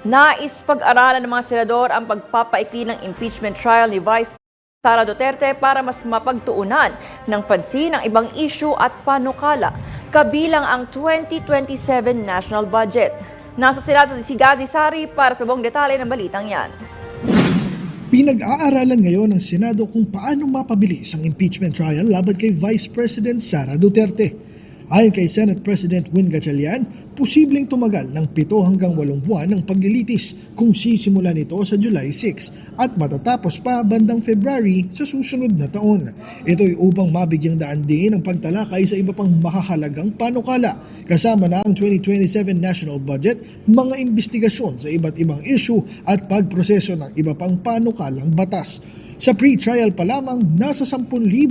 Nais pag-aralan ng mga senador ang pagpapaikli ng impeachment trial ni Vice Sara Duterte para mas mapagtuunan ng pansin ang ibang issue at panukala, kabilang ang 2027 national budget. Nasa Senado si Gazi Sari para sa buong detalye ng balitang yan. Pinag-aaralan ngayon ng Senado kung paano mapabilis ang impeachment trial laban kay Vice President Sara Duterte. Ayon kay Senate President Win Gatchalian, posibleng tumagal ng 7 hanggang 8 buwan ng paglilitis kung sisimulan ito sa July 6 at matatapos pa bandang February sa susunod na taon. Ito'y upang mabigyang daan din ang pagtalakay sa iba pang mahahalagang panukala, kasama na ang 2027 national budget, mga investigasyon sa iba't ibang issue at pagproseso ng iba pang panukalang batas. Sa pre-trial pa lamang, nasa 10,000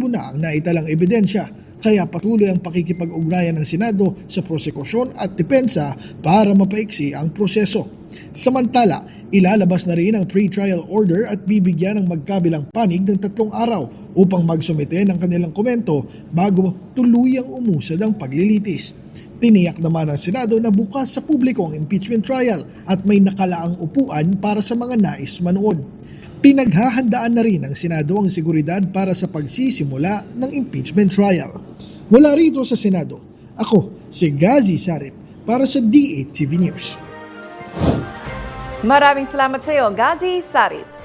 na ang naitalang ebidensya. Kaya patuloy ang pakikipag-ugnayan ng Senado sa prosekusyon at depensa para mapaiksi ang proseso. Samantala, ilalabas na rin ang pre-trial order at bibigyan ng magkabilang panig ng 3 araw upang magsumite ng kanilang komento bago tuluyang umusad ang paglilitis. Tiniyak naman ng Senado na bukas sa publiko ang impeachment trial at may nakalaang upuan para sa mga nais manood. Pinaghahandaan na rin ng Senado ang seguridad para sa pagsisimula ng impeachment trial. Mula rito sa Senado, ako si Gazi Sarip para sa D8 TV News. Maraming salamat sa iyo, Gazi Sari.